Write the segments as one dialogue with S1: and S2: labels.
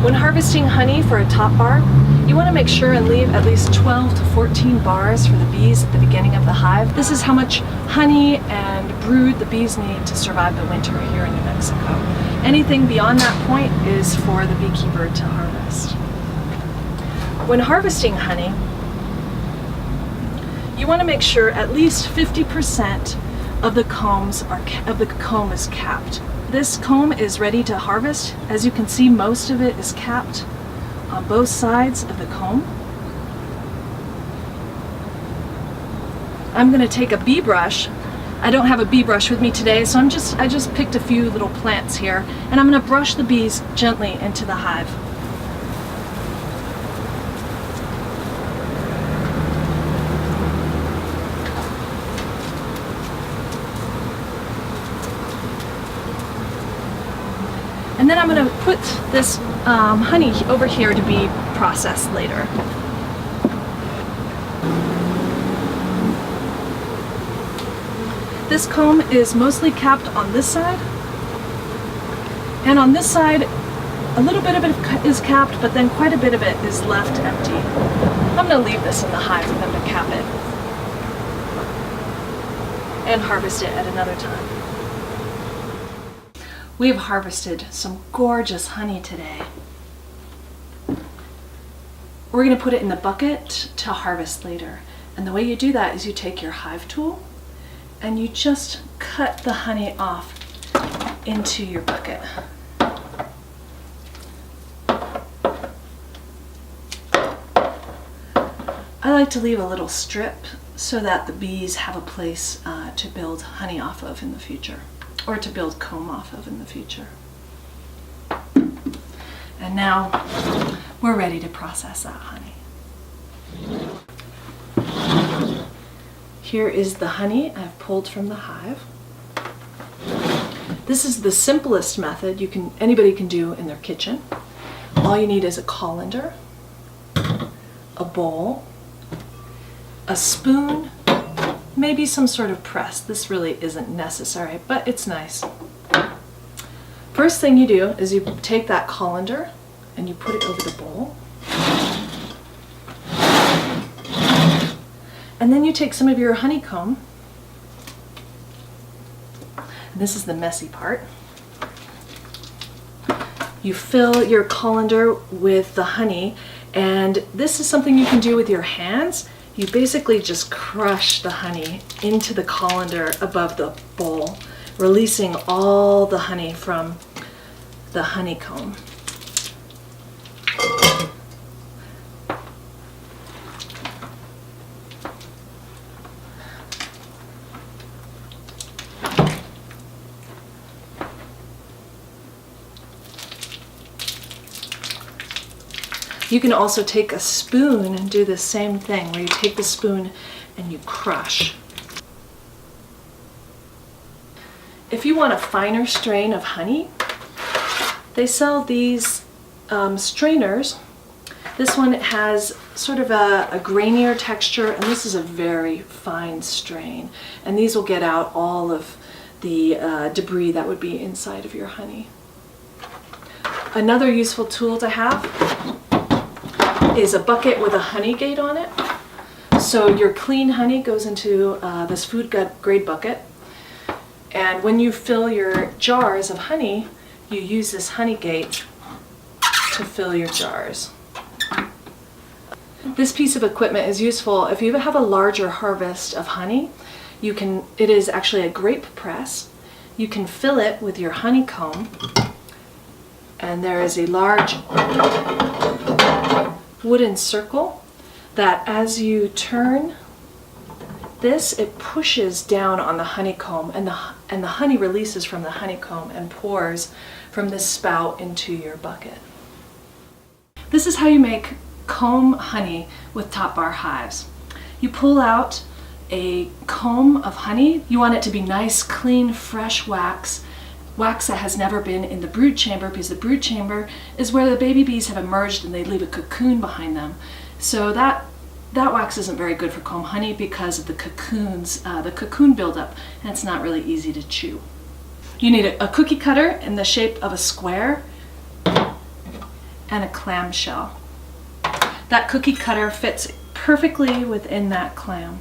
S1: When harvesting honey for a top bar, you want to make sure and leave at least 12 to 14 bars for the bees at the beginning of the hive. This is how much honey and brood the bees need to survive the winter here in New Mexico. Anything beyond that point is for the beekeeper to harvest. When harvesting honey, you want to make sure at least 50% of the comb is capped. This comb is ready to harvest. As you can see, most of it is capped on both sides of the comb. I'm going to take a bee brush. I don't have a bee brush with me today, so I just picked a few little plants here, and I'm going to brush the bees gently into the hive. And then I'm going to put this honey over here to be processed later. This comb is mostly capped on this side. And on this side, a little bit of it is capped, but then quite a bit of it is left empty. I'm going to leave this in the hive for them to cap it and harvest it at another time. We've harvested some gorgeous honey today. We're going to put it in the bucket to harvest later. And the way you do that is you take your hive tool and you just cut the honey off into your bucket. I like to leave a little strip so that the bees have a place to build honey off of in the future, or to build comb off of in the future. And now we're ready to process that honey. Here is the honey I've pulled from the hive. This is the simplest method anybody can do in their kitchen. All you need is a colander, a bowl, a spoon, maybe some sort of press. This really isn't necessary, but it's nice. First thing you do is you take that colander and you put it over the bowl. And then you take some of your honeycomb, and this is the messy part. You fill your colander with the honey, and this is something you can do with your hands. You basically just crush the honey into the colander above the bowl, releasing all the honey from the honeycomb. You can also take a spoon and do the same thing, where you take the spoon and you crush. If you want a finer strain of honey, they sell these strainers. This one has sort of a grainier texture, and this is a very fine strain. And these will get out all of the debris that would be inside of your honey. Another useful tool to have is a bucket with a honey gate on it. So your clean honey goes into this food grade bucket, and when you fill your jars of honey, you use this honey gate to fill your jars. This piece of equipment is useful if you have a larger harvest of honey. It is actually a grape press. You can fill it with your honeycomb, and there is a large wooden circle that as you turn this, it pushes down on the honeycomb, and the honey releases from the honeycomb and pours from this spout into your bucket. This is how you make comb honey with top bar hives. You pull out a comb of honey. You want it to be nice, clean, fresh wax that has never been in the brood chamber, because the brood chamber is where the baby bees have emerged and they leave a cocoon behind them. So that wax isn't very good for comb honey because of the cocoon buildup, and it's not really easy to chew. You need a cookie cutter in the shape of a square, and a clamshell. That cookie cutter fits perfectly within that clam.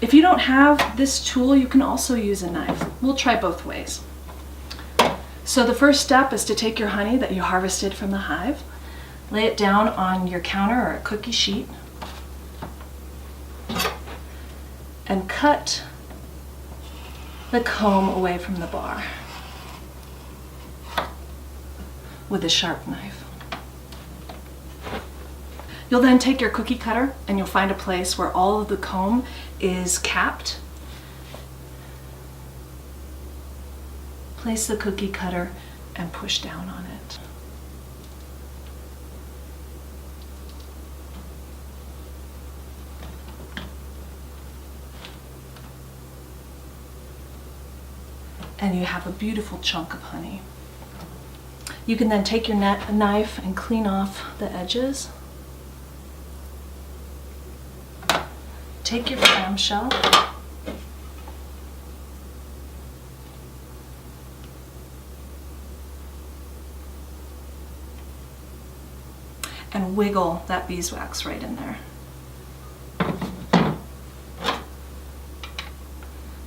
S1: If you don't have this tool, you can also use a knife. We'll try both ways. So the first step is to take your honey that you harvested from the hive, lay it down on your counter or a cookie sheet, and cut the comb away from the bar with a sharp knife. You'll then take your cookie cutter and you'll find a place where all of the comb is capped. Place the cookie cutter and push down on it. And you have a beautiful chunk of honey. You can then take your knife and clean off the edges. Take your clamshell and wiggle that beeswax right in there.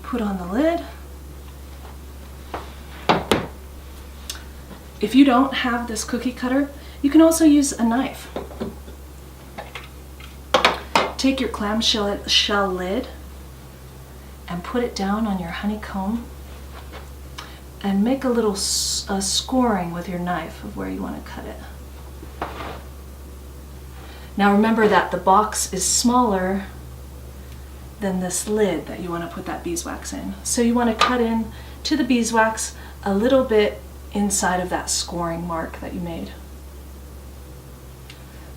S1: Put on the lid. If you don't have this cookie cutter, you can also use a knife. Take your clamshell lid and put it down on your honeycomb and make a little scoring with your knife of where you want to cut it. Now remember that the box is smaller than this lid that you want to put that beeswax in. So you want to cut in to the beeswax a little bit inside of that scoring mark that you made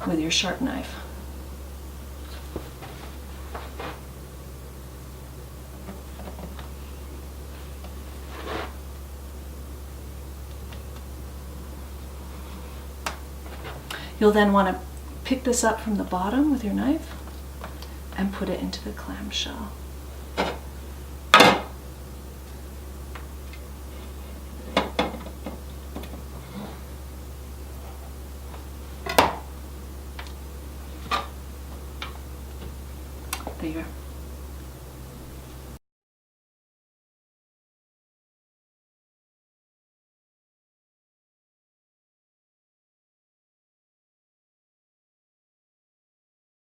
S1: with your sharp knife. You'll then want to pick this up from the bottom with your knife and put it into the clamshell. There you go.